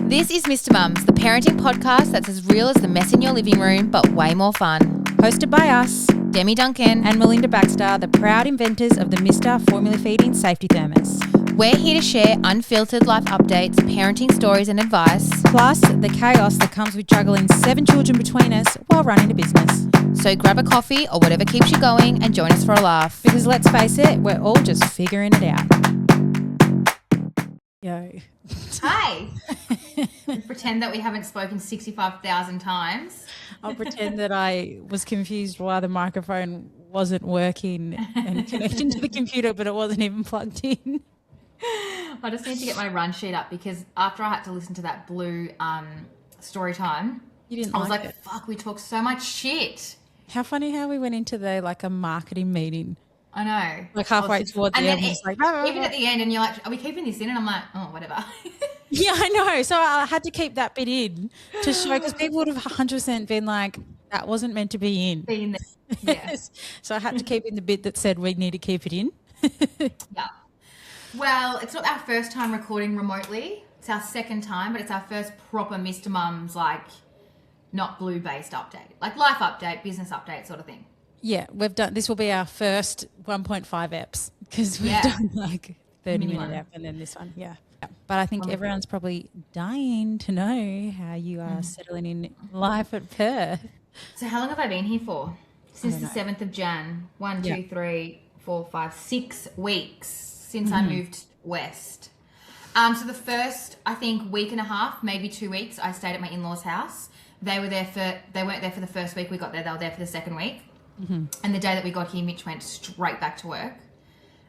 This is Mr. Mums, the parenting podcast that's as real as the mess in your living room, but way more fun. Hosted by us, Demi Duncan and Melinda Baxter, the proud inventors of the Mr. Formula Feeding Safety Thermos. We're here to share unfiltered life updates, parenting stories and advice. Plus, the chaos that comes with juggling 7 children between us while running a business. So grab a coffee or whatever keeps you going and join us for a laugh. Because let's face it, we're all just figuring it out. Yo. Hi. Pretend that we haven't spoken 65,000 times. I'll pretend that I was confused why the microphone wasn't working and connecting to the computer, but it wasn't even plugged in. I just need to get my run sheet up because after I had to listen to that Blue story time, I was like, fuck, we talk so much shit. How funny how we went into a marketing meeting. I know. Like halfway towards the end. Even at the end and you're like, are we keeping this in? And I'm like, oh, whatever. Yeah, I know. So I had to keep that bit in to show because people would have 100% been like, that wasn't meant to be in. Be in there. Yeah. So I had to keep in the bit that said we need to keep it in. Yeah. Well, it's not our first time recording remotely. It's our second time, but it's our first proper Mr. Mums, not Blue-based update. Like life update, business update sort of thing. Yeah, we've done, this will be our first 1.5 eps because we've done 30-minute ep and then this one. Yeah. But I think everyone's probably dying to know how you are settling in life at Perth. So how long have I been here for? Since the 7th of Jan. 1, 2, 3, 4, 5, 6 weeks since I moved west. So the first, I think, week and a half, maybe 2 weeks, I stayed at my in-laws' house. They weren't there for the first week we got there. They were there for the second week. Mm-hmm. And the day that we got here, Mitch went straight back to work.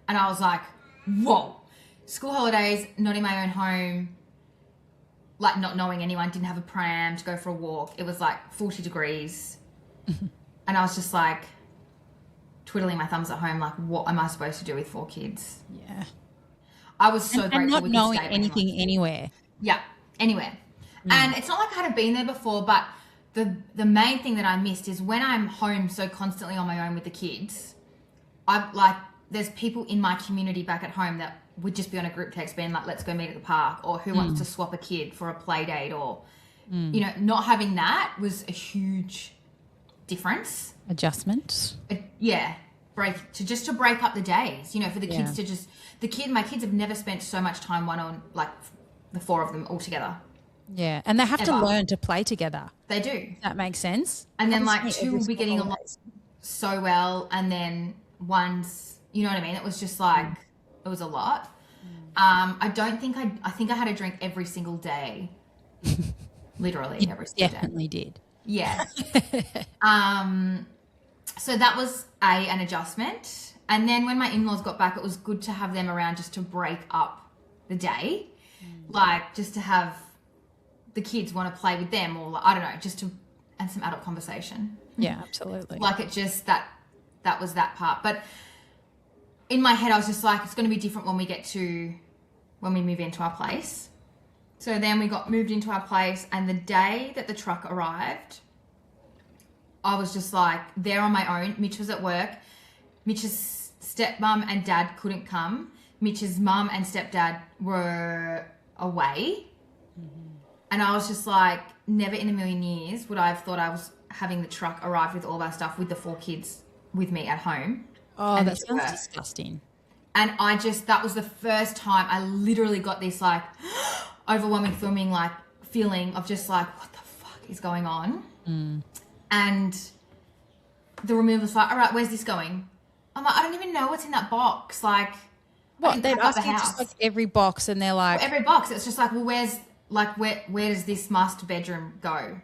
And I was like, whoa. School holidays, not in my own home, not knowing anyone, didn't have a pram to go for a walk. It was 40 degrees. And I was just twiddling my thumbs at home, what am I supposed to do with 4 kids? Yeah. I was so grateful. And not knowing anything anywhere. Yeah, anywhere. And it's not like I hadn't been there before, but the main thing that I missed is when I'm home so constantly on my own with the kids, there's people in my community back at home that would just be on a group text being like, let's go meet at the park, or who wants to swap a kid for a play date, or, not having that was a huge difference. Adjustment. To break up the days, for the kids to just, my kids have never spent so much time the 4 of them all together. Yeah, and they have to learn to play together. They do. That makes sense. And then 2 will be getting along so well, and then one's, you know what I mean? It was just it was a lot. I think I had a drink every single day. Literally every single day. Definitely did. Yeah. So that was an adjustment. And then when my in-laws got back, it was good to have them around just to break up the day. Just to have the kids want to play with them, or I don't know, and some adult conversation. Yeah, absolutely. That was that part. But in my head, I was just it's going to be different when we move into our place. So then we got moved into our place, and the day that the truck arrived, I was just there on my own. Mitch was at work. Mitch's stepmom and dad couldn't come. Mitch's mum and stepdad were away. And I was just never in a million years would I have thought I was having the truck arrive with all of our stuff with the 4 kids with me at home. Oh, that sounds disgusting. And that was the first time I literally got this overwhelming feeling of just what the fuck is going on? And the removal's all right, where's this going? I'm I don't even know what's in that box. What? They'd ask you just every box, and they're every box. It's just well, where's where does this master bedroom go?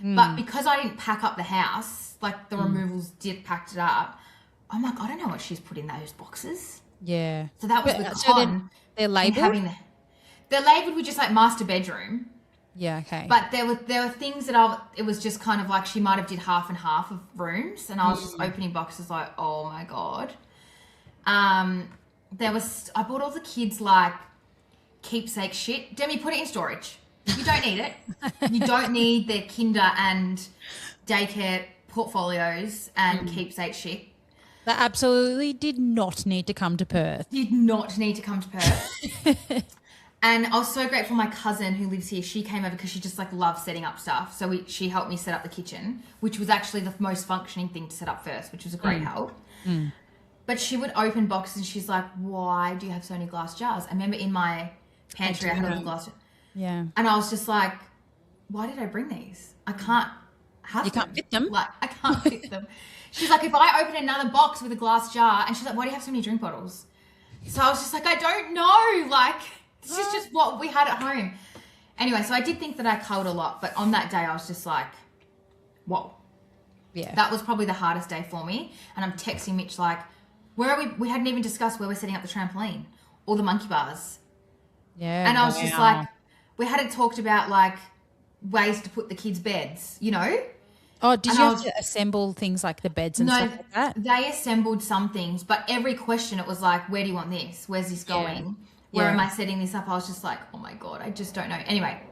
But because I didn't pack up the house, the removals packed it up, I'm I don't know what she's put in those boxes. Yeah. So that was the con. So they're labelled? They're labelled with just master bedroom. Yeah, okay. But there were things that it was just kind of she might have did half and half of rooms, and I was just opening boxes oh my God. I bought all the kids keepsake shit. Demi, put it in storage. You don't need it. You don't need their kinder and daycare portfolios and keepsake shit. That absolutely did not need to come to Perth. Did not need to come to Perth. And I was so grateful my cousin who lives here, she came over because she just like loves setting up stuff. So she helped me set up the kitchen, which was actually the most functioning thing to set up first, which was a great help. But she would open boxes and she's like, why do you have so many glass jars? I remember in my pantry I had all the glass jars. Yeah. And I was just like, why did I bring these? I can't have You them. can't fit them. Like, I can't fit them. She's like, if I open another box with a glass jar, and she's like, why do you have so many drink bottles? So I was just like, I don't know. Like, this is just what we had at home. Anyway, so I did think that I culled a lot, but on that day I was just like, whoa. Yeah. That was probably the hardest day for me. And I'm texting Mitch like, where are we? We hadn't even discussed where we're setting up the trampoline or the monkey bars. Yeah. And I was just like, we hadn't talked about like ways to put the kids' beds, you know? Oh, did you have to assemble things like the beds and stuff like that? They assembled some things, but every question it was like, where do you want this? Where's this going? Where am I setting this up? I was just like, oh my God, I just don't know. Anyway,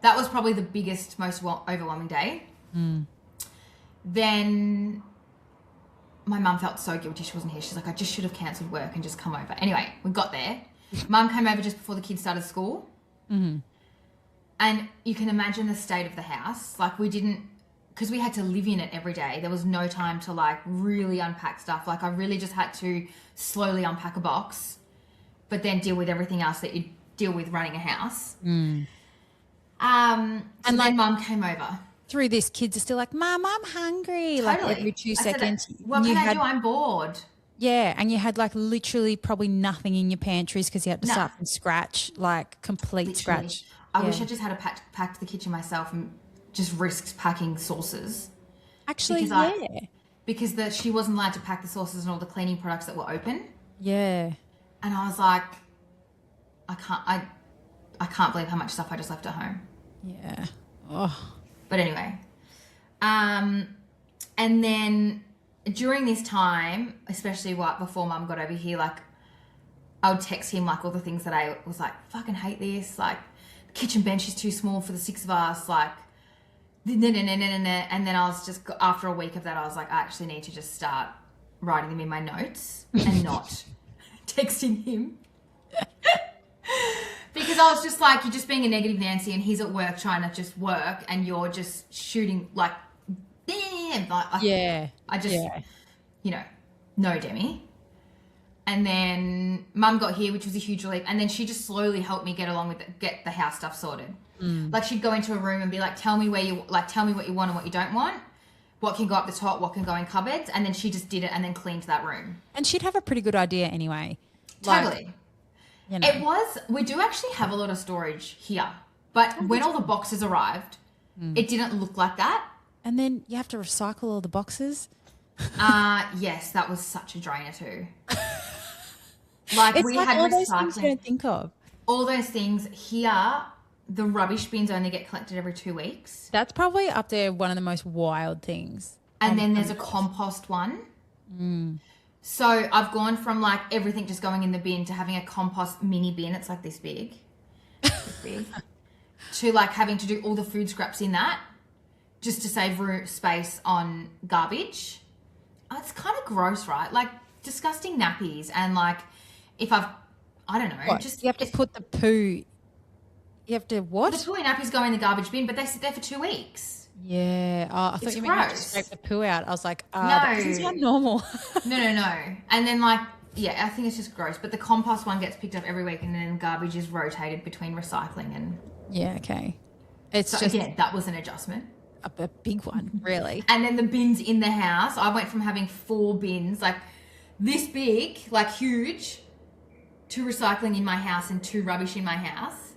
that was probably the biggest, most overwhelming day. Then my mum felt so guilty she wasn't here. She's like, I just should have cancelled work and just come over. Anyway, we got there. Mum came over just before the kids started school. And you can imagine the state of the house. Like we didn't, because we had to live in it every day. There was no time to like really unpack stuff. Like I really just had to slowly unpack a box, but then deal with everything else that you deal with running a house. And then like Mum came over. Through this, kids are still like, Mum, I'm hungry. Like every 2 seconds. What can I do? I'm bored. Yeah, and you had like literally probably nothing in your pantries because you had to start from scratch, like complete scratch. I wish I just had packed the kitchen myself and just risked packing sauces. Actually, because she wasn't allowed to pack the sauces and all the cleaning products that were open. Yeah. And I was like, I can't believe how much stuff I just left at home. Yeah. Oh. But anyway, and then during this time, especially before Mum got over here, like I would text him like all the things that I was like, fucking hate this, like the kitchen bench is too small for the 6 of us, like and then I was just, after a week of that, I was like, I actually need to just start writing them in my notes and not texting him. Because I was just like, you're just being a negative Nancy and he's at work trying to just work and you're just shooting like, damn. I just, you know, no, Demi. And then Mum got here, which was a huge relief. And then she just slowly helped me get along with it, get the house stuff sorted. Like she'd go into a room and be like, tell me what you want and what you don't want. What can go up the top, what can go in cupboards. And then she just did it and then cleaned that room. And she'd have a pretty good idea anyway. Totally. You know. We do actually have a lot of storage here. But when all the boxes arrived, it didn't look like that. And then you have to recycle all the boxes. Yes, that was such a drainer too. Like it's we like had all recycling. those things you don't think of. All those things here, the rubbish bins only get collected every 2 weeks. That's probably up there one of the most wild things. And then there's a compost one. So I've gone from like everything just going in the bin to having a compost mini bin. It's like this big. To like having to do all the food scraps in that just to save space on garbage. It's kind of gross, right? Like disgusting nappies and like I don't know. What? Just you have to put the poo. You have to what? The poo and nappies go in the garbage bin, but they sit there for 2 weeks. Yeah. Oh, I thought you meant you had to scrape the poo out. I was like, that doesn't sound normal. No. And then like, yeah, I think it's just gross. But the compost one gets picked up every week and then garbage is rotated between recycling and... Yeah, okay. It's so just... again, that was an adjustment. A big one, really. And then the bins in the house, I went from having 4 bins, like this big, like huge, to recycling in my house and 2 rubbish in my house,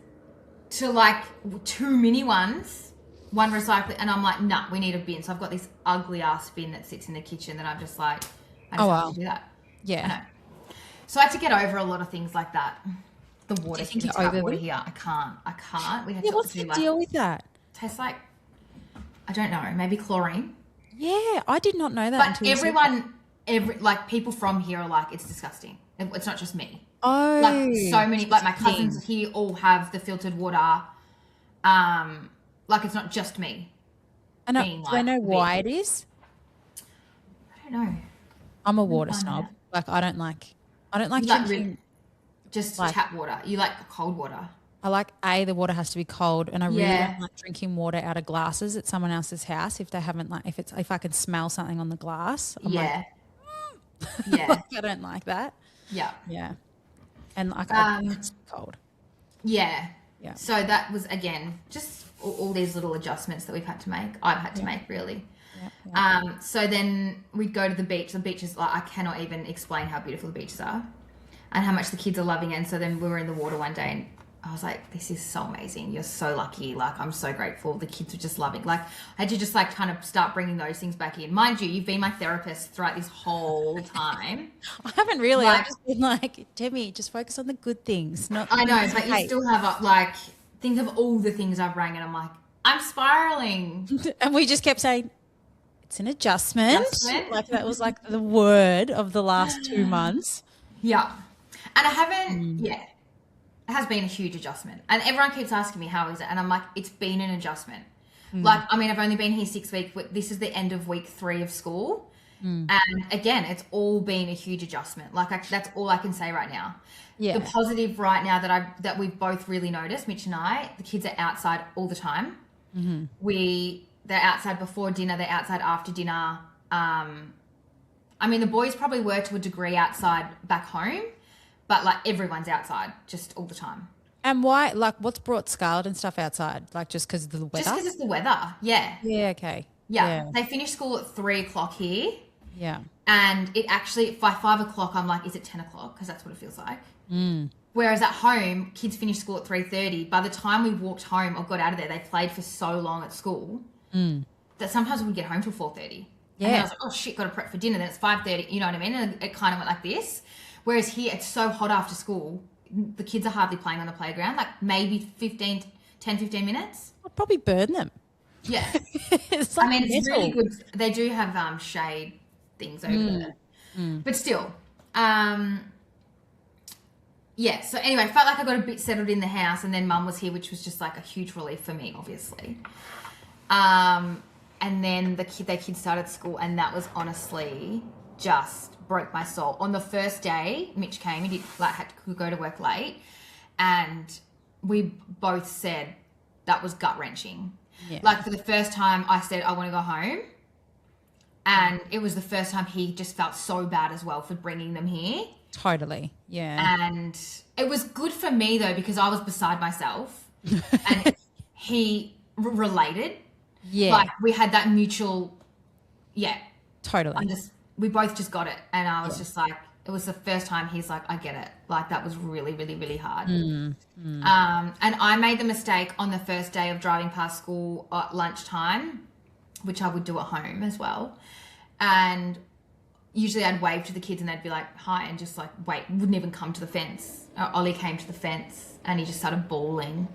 to like 2 mini ones, 1 recycling. And I'm like, nah, we need a bin. So I've got this ugly ass bin that sits in the kitchen that I'm just like, I just have to do that. Yeah. I know. So I had to get over a lot of things like that. The water, do you think you're over water here. I can't. We had to what's the deal with that? Tastes like, I don't know, maybe chlorine. Yeah, I did not know that. But everyone, like people from here are like, it's disgusting. It's not just me. Oh, like so many, like my cousins here all have the filtered water. Like it's not just me. And do I know why it is? I don't know. I'm a water snob. Like I don't like drinking Just Like- tap water. You like cold water? I like the water has to be cold, and I really Yeah. don't like drinking water out of glasses at someone else's house if they haven't if I can smell something on the glass. I'm Yeah. like, I don't like that. Yeah. Yeah, and like I it's cold. Yeah. Yeah. So that was, again, just all these little adjustments that we've had to make. I've had to make, really. Yeah. So then we'd go to the beach. The beach is like, I cannot even explain how beautiful the beaches are and how much the kids are loving it. And so then we were in the water one day and I was like, this is so amazing. You're so lucky. Like, I'm so grateful. The kids were just loving. Like, I had to just like kind of start bringing those things back in. Mind you, you've been my therapist throughout this whole time. I haven't really. Like- I've just been like, Demi, just focus on the good things. Not. I the know, things but you hate. still have like, think of all the things I've rang and I'm like, I'm spiraling. And we just kept saying, it's an adjustment. Adjustment. Like that was like the word of the last 2 months. Yeah. And I haven't, it has been a huge adjustment. And everyone keeps asking me, how is it? And I'm like, it's been an adjustment. Like, I mean, I've only been here 6 weeks, but this is the end of week 3 of school. And again, it's all been a huge adjustment. Like, that's all I can say right now. Yeah. The positive right now that we've both really noticed, Mitch and I, the kids are outside all the time. They're outside before dinner, they're outside after dinner. I mean, the boys probably were to a degree outside back home, but like everyone's outside just all the time. And why? Like, what's brought Scarlett and stuff outside? Like, just because of the weather? Just because it's the weather. Yeah. Yeah. Okay. Yeah. They finish school at 3:00 here. Yeah. And it actually, by 5:00, I'm like, is it 10:00? Because that's what it feels like. Whereas at home, kids finish school at 3:30. By the time we walked home or got out of there, they played for so long at school that sometimes we'd get home till 4:30. Yeah. And then I was like, oh shit, got to prep for dinner. Then it's 5:30. You know what I mean? And it kind of went like this. Whereas here, it's so hot after school. The kids are hardly playing on the playground. Like maybe 10, 15 minutes. I'll probably burn them. Yeah. It's like I mean, it's metal. really good. They do have shade things over there. But still, yeah. So anyway, I felt like I got a bit settled in the house, and then Mum was here, which was just like a huge relief for me, obviously. And then their kids started school, and that was honestly just broke my soul. On the first day, Mitch came. He had to go to work late, and we both said that was gut wrenching. Yeah. Like, for the first time, I said I want to go home, and it was the first time he just felt so bad as well for bringing them here. Totally. Yeah. And it was good for me though, because I was beside myself, and he related. Yeah. Like, we had that mutual, Totally. we both just got it. And I was just like, it was the first time he's like, I get it. Like, that was really, really, really hard. And I made the mistake on the first day of driving past school at lunchtime, which I would do at home as well. And usually I'd wave to the kids and they'd be like, hi, and just like, wait, wouldn't even come to the fence. Ollie came to the fence and he just started bawling.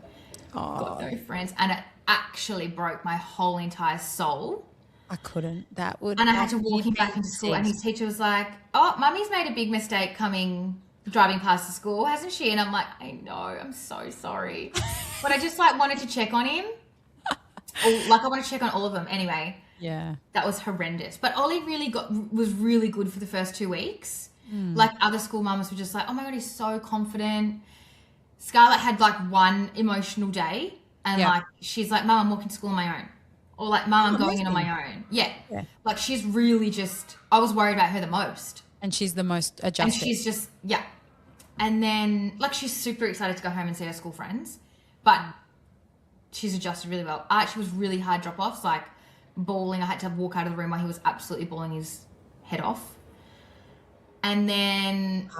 Got no friends. And it actually broke my whole entire soul. I couldn't. That would. And I had to walk him back into school, and his teacher was like, oh, Mummy's made a big mistake driving past the school, hasn't she? And I'm like, I know, I'm so sorry. But I just like wanted to check on him. I want to check on all of them. Anyway, Yeah. that was horrendous. But Ollie was really good for the first 2 weeks. Like, other school mums were just like, oh my God, he's so confident. Scarlett had like one emotional day, and like, she's like, Mum, I'm walking to school on my own. Or like, Mum, I'm going in on my own. Yeah. Like, she's really just, I was worried about her the most. And she's the most adjusted. And she's just, And then, like, she's super excited to go home and see her school friends. But she's adjusted really well. She was really hard drop-offs, like bawling. I had to walk out of the room while he was absolutely bawling his head off. And then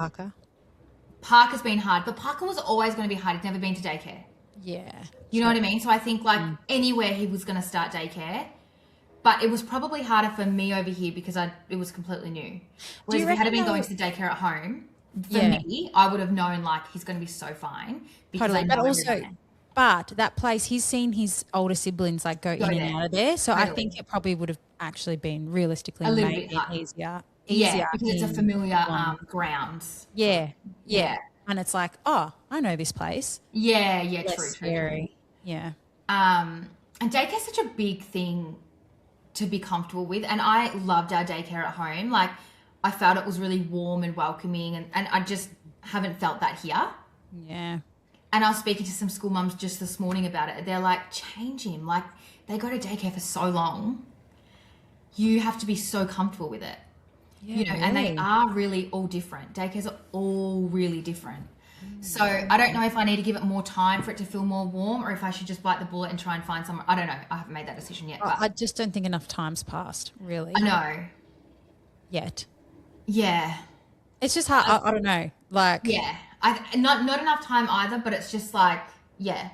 Parker's been hard. But Parker was always going to be hard. He's never been to daycare. Yeah. You know what I mean? So I think like anywhere he was going to start daycare, but it was probably harder for me over here because it was completely new. Whereas if he had been going to the daycare at home, for me, I would have known like he's going to be so fine. Because Totally. I know But also, everything. but that place, he's seen his older siblings like go in and out of there. So I think it probably would have actually been realistically A little maybe bit hard. easier. Yeah, because it's a in familiar one. grounds. Yeah. And it's like, oh, I know this place. Yeah, Less true. scary. Yeah. And daycare's such a big thing to be comfortable with. And I loved our daycare at home. Like, I felt it was really warm and welcoming. And I just haven't felt that here. Yeah. And I was speaking to some school mums just this morning about it. They're like, change him. Like, they go to daycare for so long. You have to be so comfortable with it. Yeah, you know, and they are really all different. Daycares are all really different. So I don't know if I need to give it more time for it to feel more warm, or if I should just bite the bullet and try and find somewhere. I don't know. I haven't made that decision yet. But I just don't think enough time's passed, really. I know. Yet. Yeah. It's just hard. I don't know. Like. Yeah. Not enough time either, but it's just like, yeah.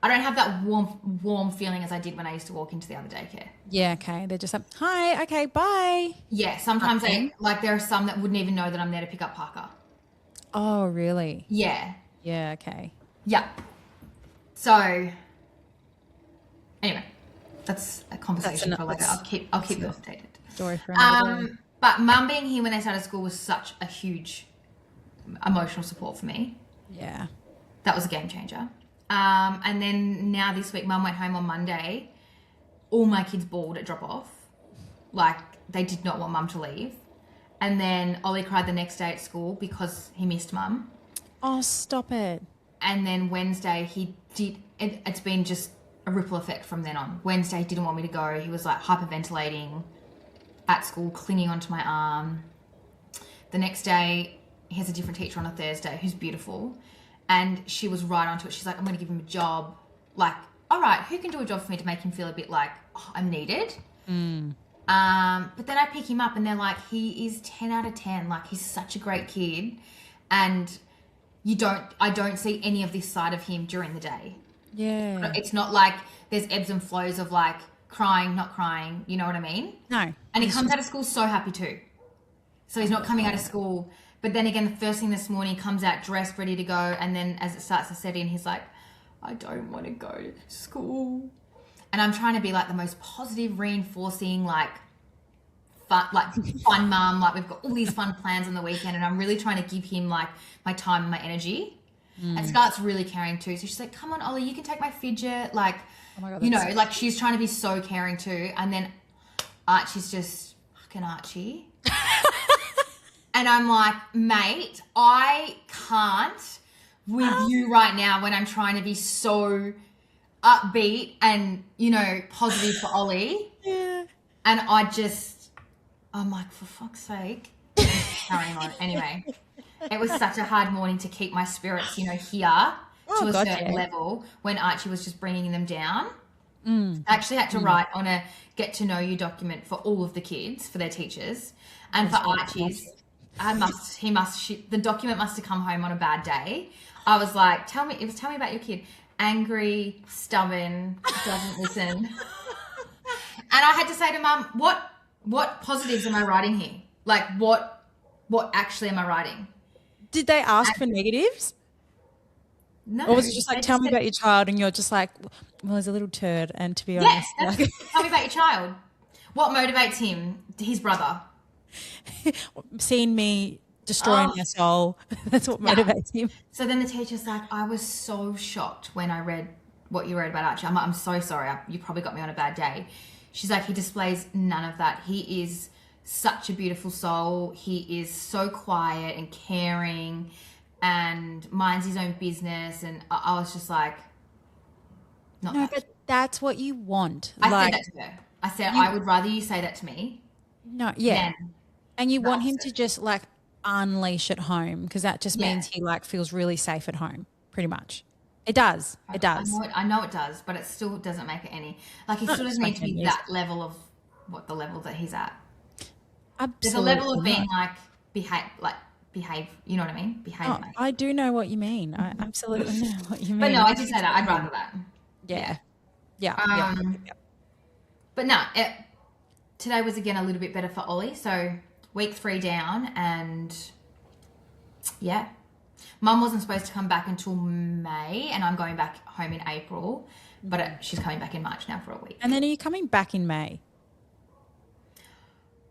I don't have that warm feeling as I did when I used to walk into the other daycare. Yeah, okay. They're just like, hi, okay, bye. Yeah, sometimes there are some that wouldn't even know that I'm there to pick up Parker. Oh, really? Yeah. Yeah, okay. Yeah. So, anyway, that's a conversation for later. I'll keep you updated. Story for another day. But Mum being here when they started school was such a huge emotional support for me. Yeah. That was a game changer. And then now this week, Mum went home on Monday. All my kids bawled at drop off. Like, they did not want Mum to leave. And then Ollie cried the next day at school because he missed Mum. Oh, stop it. And then Wednesday it's been just a ripple effect from then on. Wednesday he didn't want me to go. He was like hyperventilating at school, clinging onto my arm. The next day he has a different teacher on a Thursday who's beautiful. And she was right onto it. She's like, I'm going to give him a job. Like, all right, who can do a job for me to make him feel a bit like, oh, I'm needed? But then I pick him up and they're like, he is 10 out of 10. Like, he's such a great kid. And I don't see any of this side of him during the day. Yeah. It's not like there's ebbs and flows of like crying, not crying. You know what I mean? No. And he comes out of school so happy too. So he's not coming out of school. But then again, the first thing this morning, he comes out dressed, ready to go. And then as it starts to set in, he's like, I don't want to go to school. And I'm trying to be like the most positive, reinforcing, like fun mum. Like, we've got all these fun plans on the weekend. And I'm really trying to give him like my time and my energy. And Scarlett's really caring too. So she's like, come on, Ollie, you can take my fidget. Like, oh my God, you know, like she's trying to be so caring too. And then Archie's just fucking Archie. And I'm like, mate, I can't with you right now when I'm trying to be so upbeat and, you know, positive for Ollie. Yeah. And I'm like, for fuck's sake. Carrying on. Anyway, it was such a hard morning to keep my spirits, you know, here to a certain level when Archie was just bringing them down. I actually had to write on a get to know you document for all of the kids, for their teachers. And for Archie's, the document must have come home on a bad day. I was like, tell me about your kid. Angry, stubborn, doesn't listen. And I had to say to Mum, what positives am I writing here? Like, what actually am I writing? Did they ask for negatives? No. Or was it just like, tell me about your child, and you're just like, well, he's a little turd, and to be honest. Like... Tell me about your child. What motivates him? His brother. Seeing me destroying my soul. That's what motivates him. So then the teacher's like, I was so shocked when I read what you wrote about Archie. I'm like, I'm so sorry. You probably got me on a bad day. She's like, he displays none of that. He is such a beautiful soul. He is so quiet and caring and minds his own business. And I was just like, but that's what you want. I said that to her. I said, I would rather you say that to me. No, yeah. And you want him to just like unleash at home, because that just means he like feels really safe at home, pretty much. It does. It does. I know it does, but it still doesn't make it any. Like, he still doesn't need to be that level of the level that he's at. Absolutely. There's a level of being behave. You know what I mean? Behave. Oh, I do know what you mean. I absolutely know what you mean. But no, I did say that. I'd rather that. Yeah. But no, today was again a little bit better for Ollie. So week 3 down, and Mum wasn't supposed to come back until May, and I'm going back home in April, but she's coming back in March now for a week. And then are you coming back in May?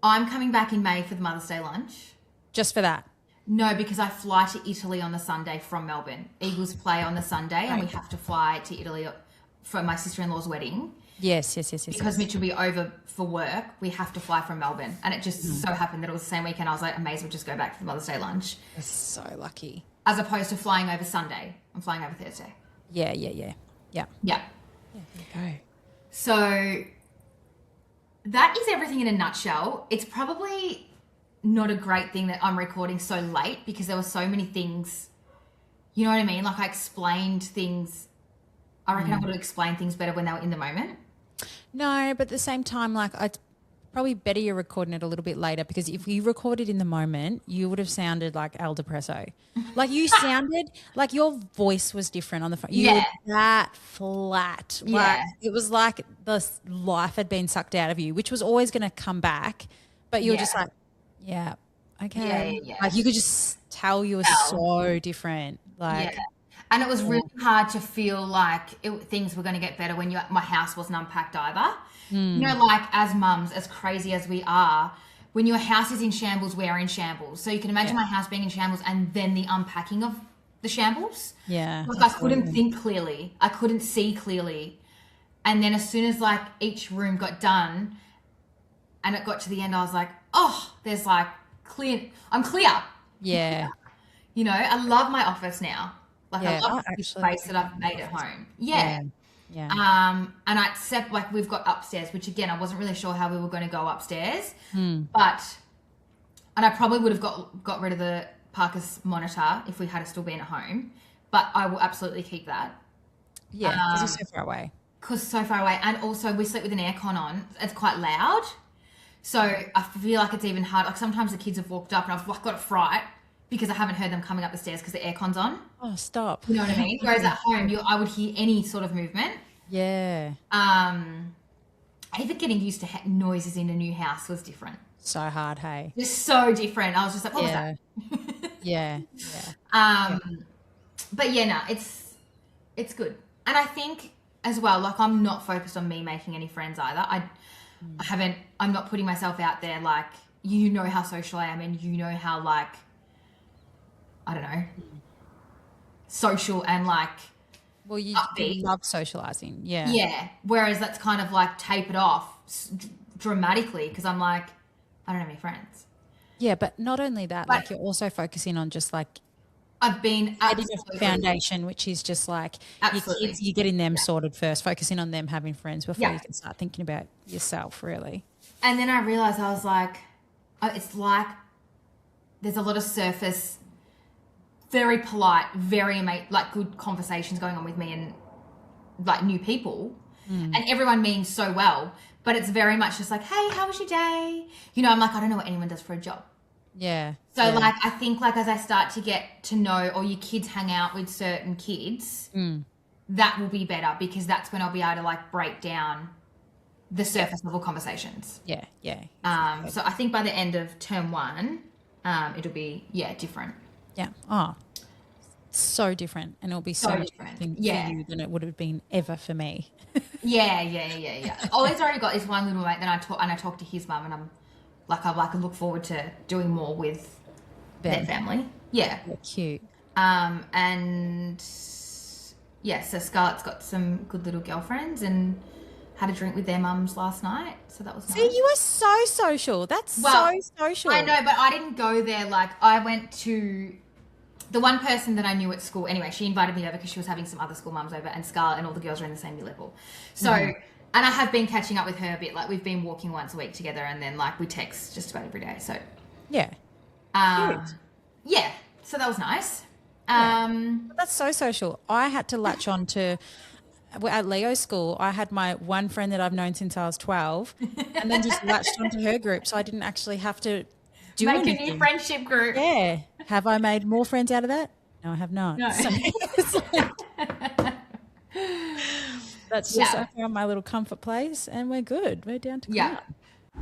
I'm coming back in May for the Mother's Day lunch. Just for that? No, because I fly to Italy on the Sunday from Melbourne. Eagles play on the Sunday, and we have to fly to Italy for my sister-in-law's wedding. Yes. Because Mitch will be over for work, we have to fly from Melbourne. And it just so happened that it was the same weekend. I was like, I may as well just go back for the Mother's Day lunch. That's so lucky. as opposed to flying over Sunday. I'm flying over Thursday. Yeah. Yeah. Yeah, there you go. So that is everything in a nutshell. It's probably not a great thing that I'm recording so late because there were so many things, you know what I mean? Like I explained things. I reckon I would have explained things better when they were in the moment. No, but at the same time, like it's probably better you're recording it a little bit later because if you recorded in the moment, you would have sounded like El Depresso. Like you sounded like your voice was different on the phone. You were that flat. Like it was like the life had been sucked out of you, which was always going to come back. But you were just like, okay. Like you could just tell you were so different. Like. Yeah. And it was really hard to feel like things were going to get better when my house wasn't unpacked either. You know, like as mums, as crazy as we are, when your house is in shambles, we're in shambles. So you can imagine my house being in shambles and then the unpacking of the shambles. Yeah. Like I couldn't think clearly. I couldn't see clearly. And then as soon as like each room got done and it got to the end, I was like, oh, there's like I'm clear. Yeah. You know, I love my office now. Like I love the space that I've made at home. Yeah. And except like we've got upstairs, which again, I wasn't really sure how we were going to go upstairs, and I probably would have got rid of the Parker's monitor if we had still been at home, but I will absolutely keep that. Yeah. Because it's so far away. And also we sleep with an aircon on. It's quite loud. So I feel like it's even hard. Like sometimes the kids have walked up and I've got a fright because I haven't heard them coming up the stairs because the aircon's on. Oh, stop. You know what I mean? Whereas at home, I would hear any sort of movement. Yeah. Even getting used to noises in a new house was different. So hard, hey? Just so different. I was just like, what was that? Yeah. But yeah, no, it's good. And I think as well, like I'm not focused on me making any friends either. I'm not putting myself out there like, you know how social I am and you know how like, I don't know, social and like you upbeat. Love socializing. Yeah. Yeah. Whereas that's kind of like tapered off dramatically because I'm like, I don't have any friends. Yeah, but not only that, like you're also focusing on just like I've been getting a foundation, which is just like your kids, you're getting them sorted first, focusing on them having friends before you can start thinking about yourself, really. And then I realized I was like, it's like there's a lot of surface, very polite, very like good conversations going on with me and like new people, and everyone means so well, but it's very much just like, hey, how was your day? You know, I'm like, I don't know what anyone does for a job. Yeah. So like, I think like as I start to get to know, or your kids hang out with certain kids, that will be better because that's when I'll be able to like break down the surface level conversations. Yeah. So I think by the end of term 1, it'll be different. Yeah. Oh, so different, and it'll be so much different for you than it would have been ever for me. Yeah. Ollie's already got this one little mate. Then I talk to his mum, and I'm like, I look forward to doing more with their family. Yeah. They're cute. And yeah, so Scarlett's got some good little girlfriends and had a drink with their mums last night. So that was nice. See, you are so social. That's so social. I know, but I didn't go there. Like I went to the one person that I knew at school. Anyway, she invited me over because she was having some other school mums over, and Scarlett and all the girls are in the same year level. So, and I have been catching up with her a bit. Like we've been walking once a week together, and then like we text just about every day. So yeah. Yeah. So that was nice. That's so social. I had to latch on to, at Leo's school, I had my one friend that I've known since I was 12 and then just latched onto her group, so I didn't actually have to do anything. Make a new friendship group. Yeah. Have I made more friends out of that? No, I have not. No. So that's just, I found my little comfort place and we're good. We're down to come.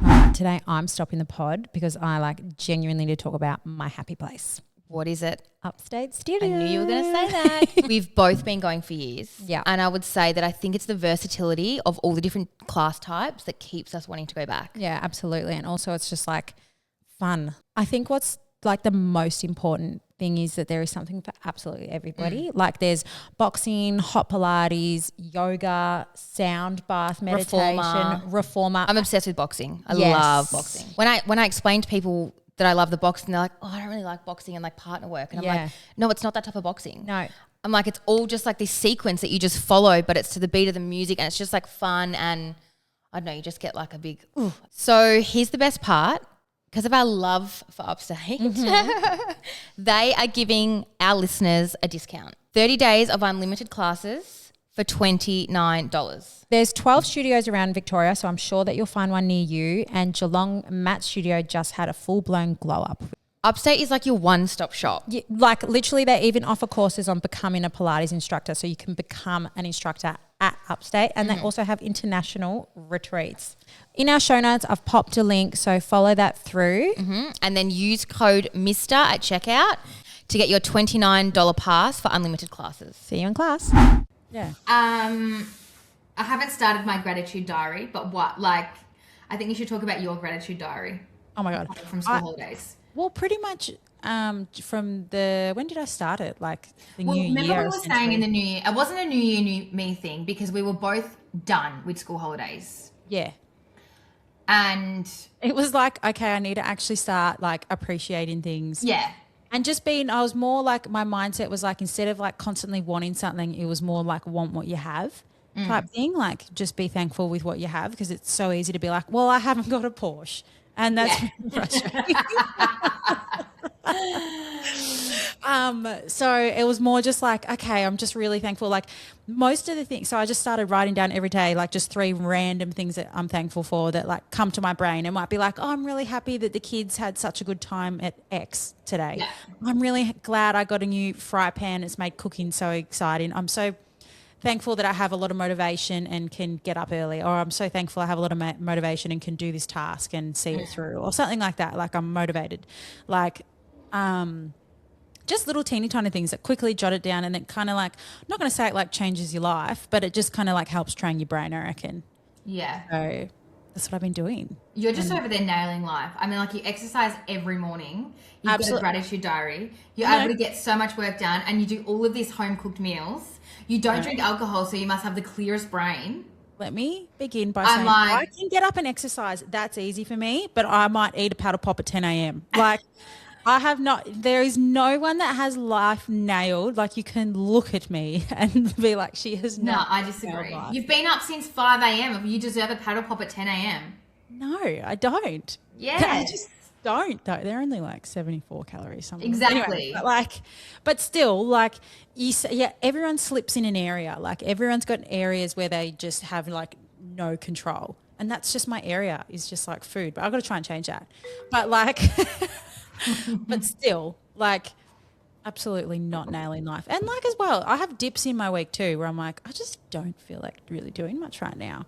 All right, today I'm stopping the pod because I like genuinely to talk about my happy place. What is it? Upstate Studio. I knew you were going to say that. We've both been going for years. Yeah. And I would say that I think it's the versatility of all the different class types that keeps us wanting to go back. Yeah, absolutely. And also it's just like fun. I think what's like the most important thing is that there is something for absolutely everybody. Like there's boxing, hot Pilates, yoga, sound bath, meditation, reformer. I'm obsessed with boxing. I love boxing. When I explain to people that I love the boxing. They're like, oh, I don't really like boxing and like partner work. And I'm like, no, it's not that type of boxing. No. I'm like, it's all just like this sequence that you just follow, but it's to the beat of the music and it's just like fun and I don't know, you just get like a big ooh. So here's the best part. Because of our love for Upstate, they are giving our listeners a discount. 30 days of unlimited classes for $29. There's 12 studios around Victoria, so I'm sure that you'll find one near you. And Geelong Matt's studio just had a full-blown glow-up. Upstate is like your one-stop shop. Yeah, like literally they even offer courses on becoming a Pilates instructor, so you can become an instructor at Upstate, and they also have international retreats. In our show notes, I've popped a link, so follow that through. And then use code MR at checkout to get your $29 pass for unlimited classes. See you in class. Yeah. I haven't started my gratitude diary, but I think you should talk about your gratitude diary. Oh my God. From school holidays. Well, pretty much from when did I start it? Like the new year. Remember we were saying in the new year, it wasn't a new year, new me thing because we were both done with school holidays. Yeah. And it was like, okay, I need to actually start like appreciating things. Yeah. And I was more like, my mindset was like, instead of like constantly wanting something, it was more like want what you have type thing. Like just be thankful with what you have because it's so easy to be like, well, I haven't got a Porsche. And that's frustrating. So it was more just like, okay, I'm just really thankful. Like most of the things, so I just started writing down every day, like just 3 random things that I'm thankful for that like come to my brain. It might be like, oh, I'm really happy that the kids had such a good time at X today. Yeah. I'm really glad I got a new fry pan. It's made cooking so exciting. I'm so thankful that I have a lot of motivation and can get up early, or I'm so thankful I have a lot of motivation and can do this task and see it through, or something like that. Like I'm motivated, like just little teeny tiny things that quickly jot it down, and it kind of like, I'm not going to say it like changes your life, but it just kind of like helps train your brain, I reckon. Yeah. So that's what I've been doing. You're just over there nailing life. I mean, like you exercise every morning. You've got a gratitude diary. You're able to get so much work done, and you do all of these home cooked meals. You don't drink alcohol, so you must have the clearest brain. Let me begin by saying I can get up and exercise. That's easy for me, but I might eat a paddle pop at 10 a.m. Like there is no one that has life nailed. Like you can look at me and be like, she has not. No, I disagree. You've been up since 5 a.m. You deserve a paddle pop at 10 a.m. No, I don't. Yeah. I just don't though. They're only like 74 calories. Something. Exactly. Anyway, but still, like everyone slips in an area. Like everyone's got areas where they just have like no control, and that's just my area. Is just like food. But I've got to try and change that. But like, but still, like, absolutely not nailing life. And like as well, I have dips in my week too, where I'm like, I just don't feel like really doing much right now.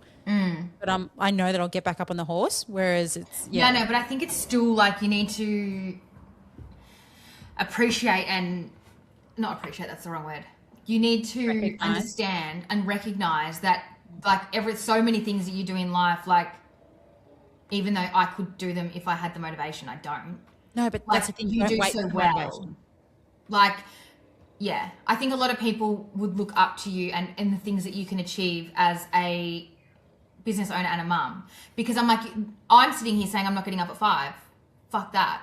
But I know that I'll get back up on the horse, whereas it's no, but I think it's still like you need to appreciate and not appreciate, that's the wrong word. You need to understand and recognize that like so many things that you do in life, like even though I could do them if I had the motivation, I don't. No, but like, that's the thing. You do so well. Motivation. Like, yeah, I think a lot of people would look up to you and the things that you can achieve as a business owner and a mum, because I'm sitting here saying I'm not getting up at 5. Fuck that.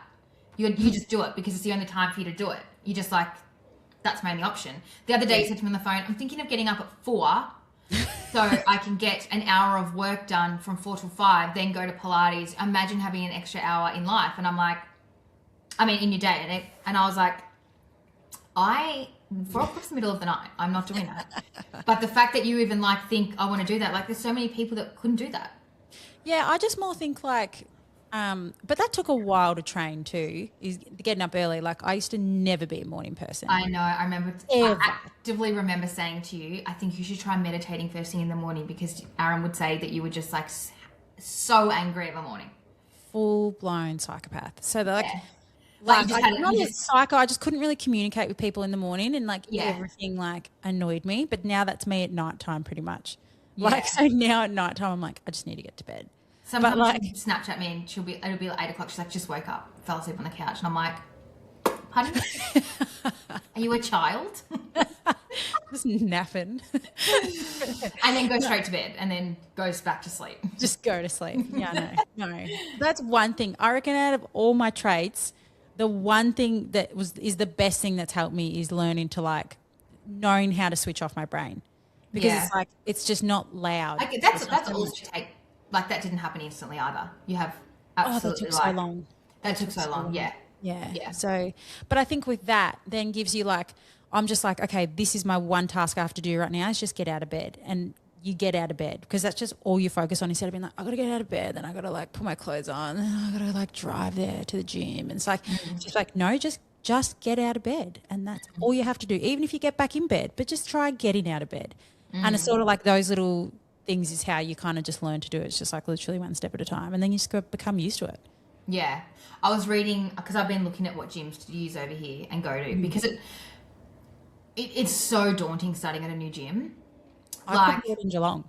You just do it because it's the only time for you to do it. You just like, that's my only option. The other day you said to me on the phone, I'm thinking of getting up at 4 so I can get an hour of work done from 4 till 5, then go to Pilates. Imagine having an extra hour in life. And I'm like, in your day. And I was like, 4 o'clock's the middle of the night. I'm not doing that. But the fact that you even like think I want to do that, like there's so many people that couldn't do that. Yeah, I just more think like, but that took a while to train too, is getting up early. Like I used to never be a morning person. I know. I actively remember saying to you, I think you should try meditating first thing in the morning, because Aaron would say that you were just like so angry in the morning. Full blown psychopath. So they're like, psycho. I just couldn't really communicate with people in the morning, and like everything like annoyed me. But now that's me at nighttime, pretty much. Yeah. Like so now at nighttime, I'm like, I just need to get to bed. Sometimes she'll Snapchat me and it'll be like 8 o'clock. She's like, just woke up, fell asleep on the couch, and I'm like, Pardon? Are you a child? Just napping. And then go straight to bed and then goes back to sleep. Just go to sleep. Yeah, no. That's one thing. I reckon out of all my traits, the one thing that is the best thing that's helped me is learning to like knowing how to switch off my brain. Because it's like, it's just not loud. That's all to take. Like that didn't happen instantly either. You have absolutely that took so long. That took so long. Yeah. Yeah. So, but I think with that then gives you like, I'm just like, okay, this is my one task I have to do right now is just get out of bed. And you get out of bed because that's just all you focus on instead of being like, I got to get out of bed, then I got to like put my clothes on, then I got to like drive there to the gym. And it's like, just like, no, just get out of bed. And that's all you have to do, even if you get back in bed, but just try getting out of bed. And it's sort of like those little things is how you kind of just learn to do it. It's just like literally one step at a time. And then you just become used to it. Yeah. I was reading, because I've been looking at what gyms to use over here and go to, because it's so daunting starting at a new gym. I couldn't do it in Geelong.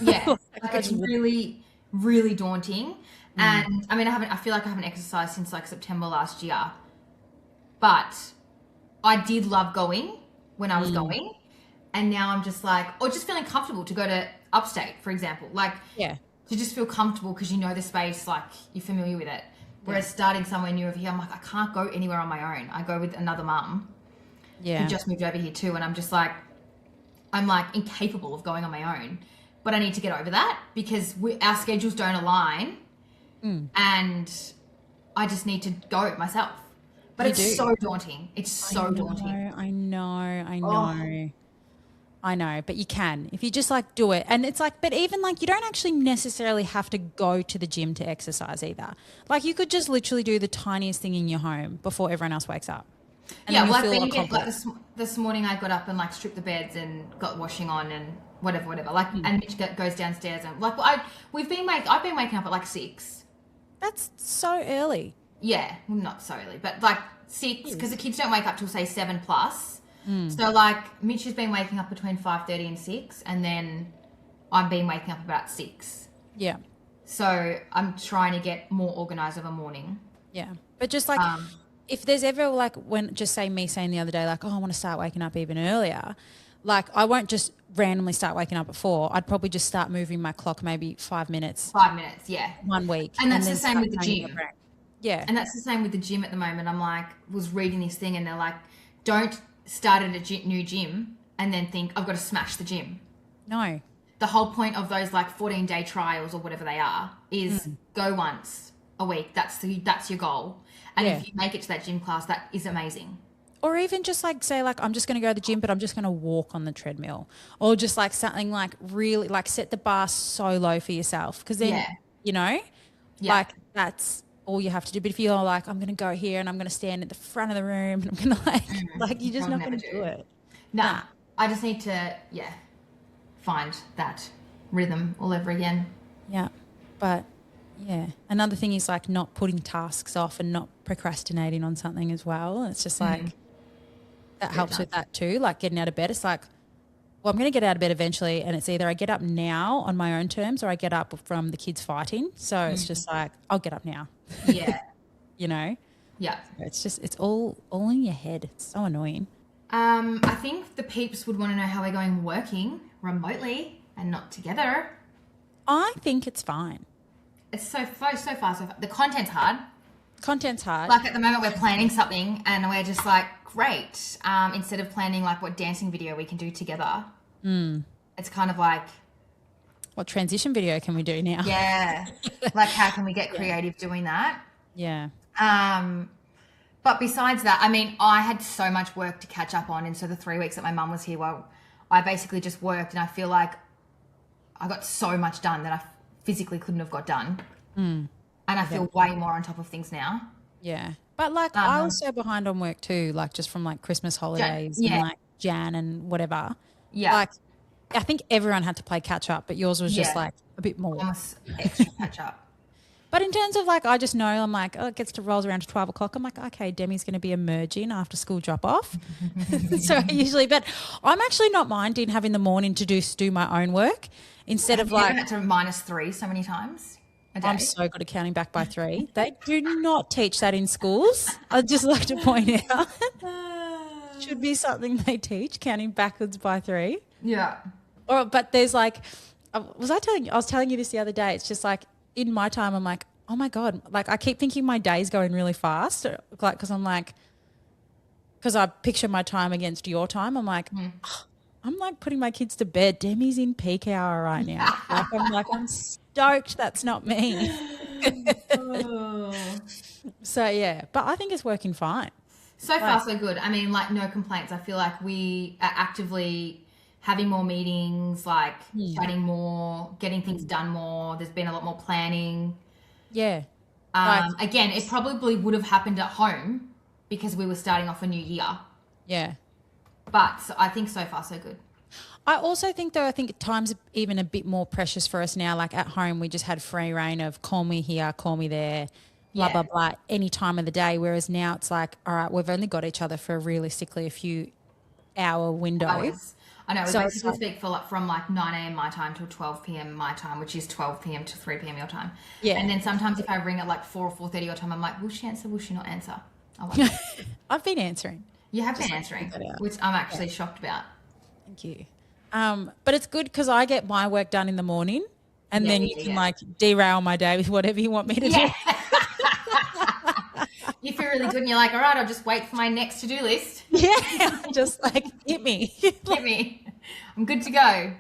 Yeah. Like it's really, really daunting. And I mean, I feel like I haven't exercised since like September last year, but I did love going when I was going. And now I'm just like, or just feeling comfortable to go to upstate, for example, like to just feel comfortable because you know the space, like you're familiar with it. Whereas starting somewhere new over here, I'm like, I can't go anywhere on my own. I go with another mum who just moved over here too. And I'm just like, I'm like incapable of going on my own, but I need to get over that because our schedules don't align and I just need to go myself. But it's so daunting. It's so daunting. I know. I know, but you can if you just like do it. And it's like, but even like you don't actually necessarily have to go to the gym to exercise either. Like you could just literally do the tiniest thing in your home before everyone else wakes up. And like then you get like this morning I got up and like stripped the beds and got washing on and whatever. Like and Mitch goes downstairs and like I've been waking up at like 6. That's so early. Yeah, well, not so early, but like 6 because the kids don't wake up till say 7 plus. So like Mitch has been waking up between 5:30 and 6 and then I've been waking up about 6. Yeah. So I'm trying to get more organised of a morning. Yeah. But just like if there's ever like when just say me saying the other day like, oh, I want to start waking up even earlier, like I won't just randomly start waking up at 4. I'd probably just start moving my clock maybe 5 minutes. 5 minutes, yeah. 1 week. And that's the same with the gym. Yeah. And that's the same with the gym at the moment. I'm like, was reading this thing and they're like, don't start at a new gym and then think I've got to smash the gym. No. The whole point of those like 14-day trials or whatever they are is go once a week. That's your goal. And if you make it to that gym class, that is amazing. Or even just like say like I'm just going to go to the gym but I'm just going to walk on the treadmill or just like something like really like set the bar so low for yourself because then you know like that's all you have to do. But if you're like, I'm going to go here and I'm going to stand at the front of the room and I'm going to like you're just not going to do it. Nah, I just need to, find that rhythm all over again. Yeah. But another thing is like not putting tasks off and not procrastinating on something as well. It's just like that helps with that too. Like getting out of bed. It's like, well, I'm going to get out of bed eventually and it's either I get up now on my own terms or I get up from the kids fighting. So it's just like, I'll get up now. Yeah. You know? Yeah. It's just, it's all in your head. It's so annoying. I think the peeps would want to know how we're going working remotely and not together. I think it's fine. It's so far. The content's hard. Like at the moment we're planning something and we're just like, great. Instead of planning like what dancing video we can do together, it's kind of like, what transition video can we do now? Yeah. Like how can we get creative doing that? Yeah. But besides that, I mean, I had so much work to catch up on. And so the 3 weeks that my mum was here, well, I basically just worked and I feel like I got so much done that I physically couldn't have got done. And I feel way more on top of things now. Yeah. But like I was so behind on work too, like just from like Christmas holidays and like Jan and whatever. Yeah. Like I think everyone had to play catch up, but yours was just like a bit more. Almost extra catch up. But in terms of like, I just know I'm like, oh, it gets to rolls around to 12 o'clock. I'm like, okay, Demi's going to be emerging after school drop off. So usually, but I'm actually not minding having the morning to do my own work instead of like. You had to -3 so many times. a day? I'm so good at counting back by 3. They do not teach that in schools. I'd just like to point out. Should be something they teach, counting backwards by 3. Yeah. But there's like, I was telling you this the other day. It's just like in my time, I'm like, oh my God. Like I keep thinking my day's going really fast. Like, because I picture my time against your time. I'm like, oh, I'm like putting my kids to bed. Demi's in peak hour right now. I'm stoked that's not me. So yeah, but I think it's working fine. So far, so good. I mean, like, no complaints. I feel like we are actively having more meetings, like chatting more, getting things done more. There's been a lot more planning. Yeah. Again, it probably would have happened at home because we were starting off a new year. Yeah. But I think so far, so good. I also think, though, time's even a bit more precious for us now. Like at home, we just had free reign of call me here, call me there, blah, blah, blah, any time of the day. Whereas now it's like, all right, we've only got each other for realistically a few hour window. Hours. I know. We basically speak from like 9 a.m. my time till 12 p.m. my time, which is 12 p.m. to 3 p.m. your time. Yeah. And then sometimes if I ring at like 4 or 4:30 your time, I'm like, will she answer? Will she not answer? I've been answering. You have been answering, which I'm actually shocked about. Thank you. But it's good because I get my work done in the morning and then you can like derail my day with whatever you want me to do. You feel really good and you're like, all right, I'll just wait for my next to-do list. Yeah, just like hit me. Hit me. I'm good to go.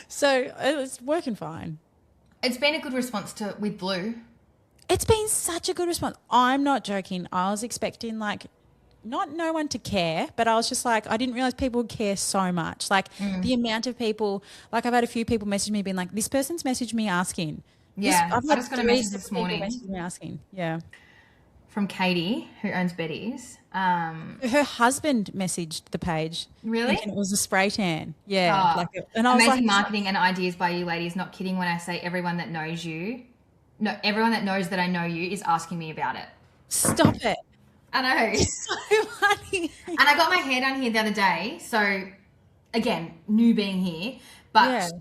So it's working fine. It's been a good response with Blue. It's been such a good response. I'm not joking. I was expecting like not no one to care, but I was just like, I didn't realize people would care so much. Like the amount of people, like I've had a few people message me being like, this person's messaged me asking. Yeah, I just got a message this morning. Messaged me asking. Yeah. From Katie, who owns Betty's. Her husband messaged the page. Really? And it was a spray tan. Yeah. Oh, and I was amazing marketing and ideas by you ladies. Not kidding when I say everyone that knows you, no, everyone that knows that I know you is asking me about it. Stop it. I know. It's so funny. And I got my hair done here the other day. So, again, new being here. But